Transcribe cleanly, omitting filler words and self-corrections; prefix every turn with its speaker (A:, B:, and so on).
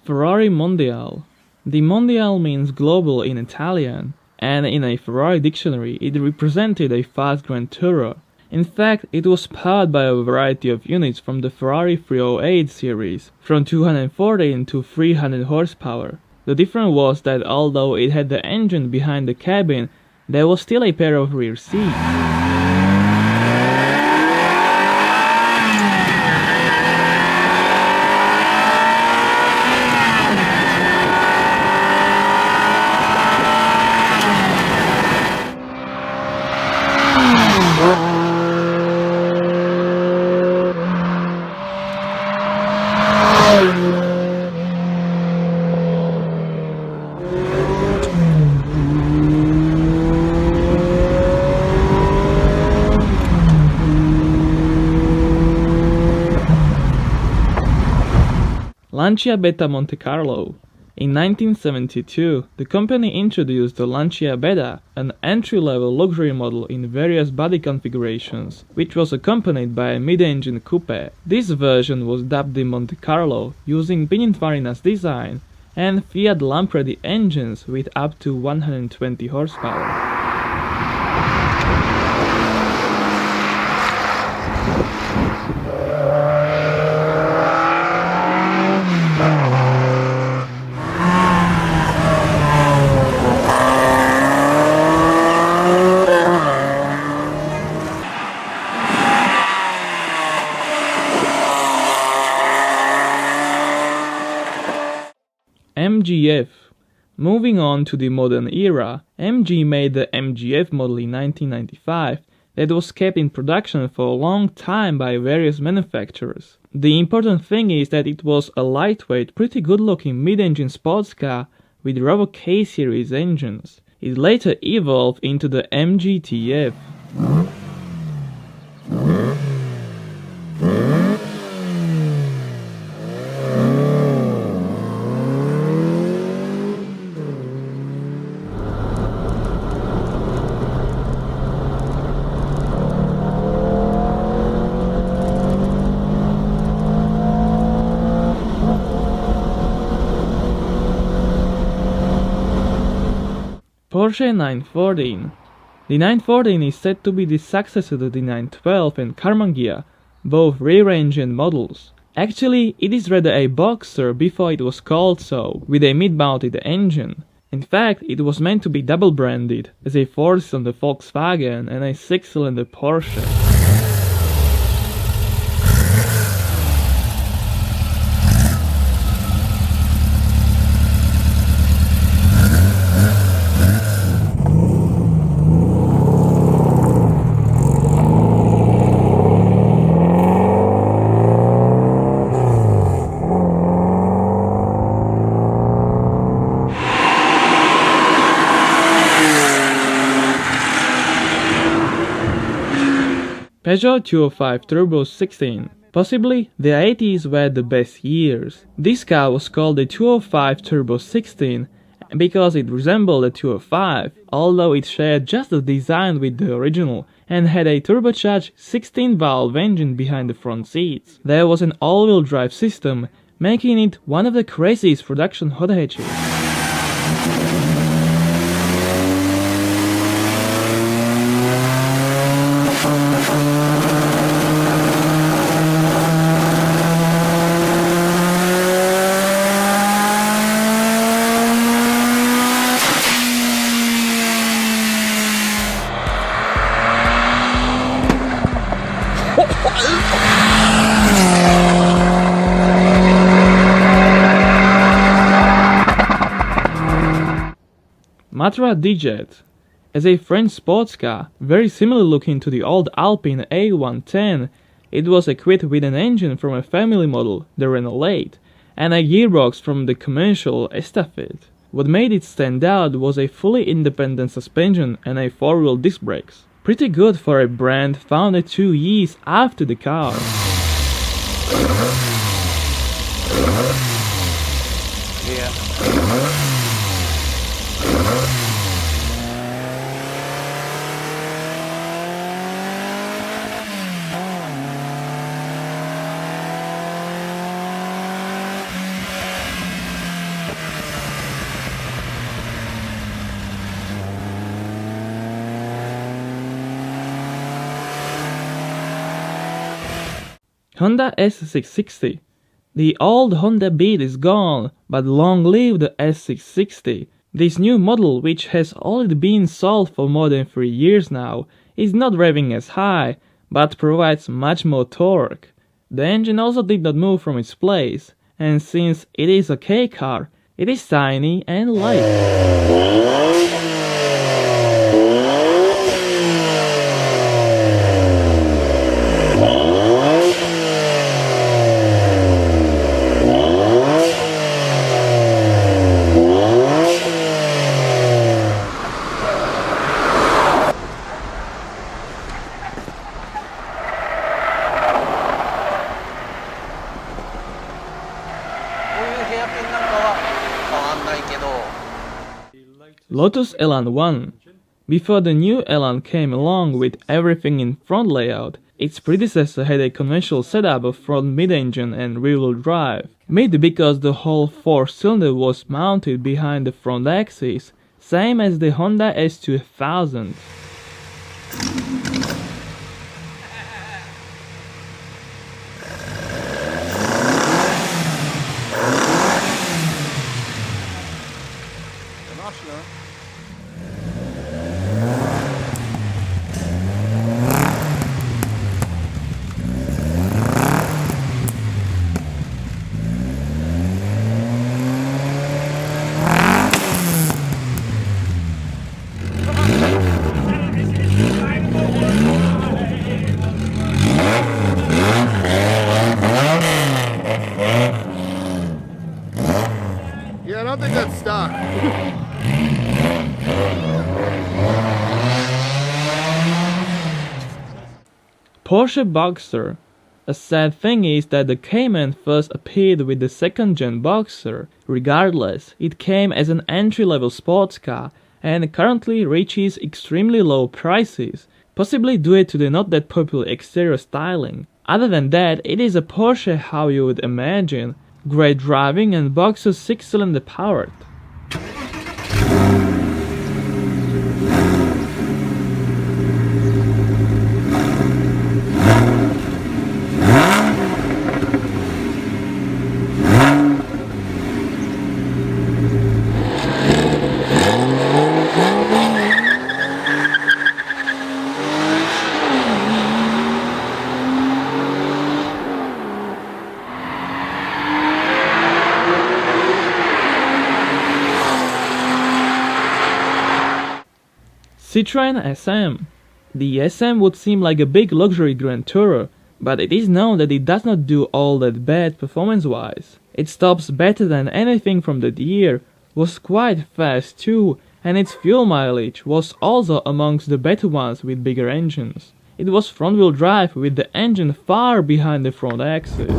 A: Ferrari Mondial. The Mondial means global in Italian, and in a Ferrari dictionary it represented a fast Grand Tourer. In fact, it was powered by a variety of units from the Ferrari 308 series, from 214 to 300 horsepower. The difference was that although it had the engine behind the cabin, there was still a pair of rear seats. Lancia Beta Montecarlo. In 1972, the company introduced the Lancia Beta, an entry-level luxury model in various body configurations, which was accompanied by a mid-engine coupe. This version was dubbed the Montecarlo, using Pininfarina's design and Fiat Lampredi engines with up to 120 horsepower. MGF. Moving on to the modern era, MG made the MGF model in 1995 that was kept in production for a long time by various manufacturers. The important thing is that it was a lightweight, pretty good looking mid-engine sports car with Revo K-series engines. It later evolved into the MGTF. Porsche 914. The 914 is said to be the successor to the 912 and Carmangia, both rear-engine models. Actually, it is rather a Boxster before it was called so, with a mid-mounted engine. In fact, it was meant to be double-branded, as a 4-cylinder Volkswagen and a 6-cylinder Porsche. Peugeot 205 Turbo 16. Possibly, the 80s were the best years. This car was called the 205 Turbo 16 because it resembled the 205, although it shared just the design with the original and had a turbocharged 16-valve engine behind the front seats. There was an all-wheel drive system, making it one of the craziest production hot hatches. Matra Djet. As a French sports car, very similar looking to the old Alpine A110, it was equipped with an engine from a family model, the Renault 8, and a gearbox from the commercial Estafette. What made it stand out was a fully independent suspension and a 4-wheel disc brakes. Pretty good for a brand founded 2 years after the car. Honda S660. The old Honda Beat is gone, but long live the S660. This new model, which has already been sold for more than 3 years now, is not revving as high, but provides much more torque. The engine also did not move from its place, and since it is a K car, it is tiny and light. Lotus Elan 1. Before the new Elan came along with everything in front layout, its predecessor had a conventional setup of front mid-engine and rear-wheel drive. Mid because the whole 4-cylinder was mounted behind the front axis, same as the Honda S2000.
B: Yeah, I don't think that's stock.
A: Porsche Boxster. A sad thing is that the Cayman first appeared with the second-gen Boxster. Regardless, it came as an entry-level sports car and currently reaches extremely low prices, possibly due to the not that popular exterior styling. Other than that, it is a Porsche how you would imagine. Great driving and Boxster 6-cylinder powered. Citroën SM. The SM would seem like a big luxury Grand Tourer, but it is known that it does not do all that bad performance-wise. It stops better than anything from that year, was quite fast too, and its fuel mileage was also amongst the better ones with bigger engines. It was front-wheel drive with the engine far behind the front axis.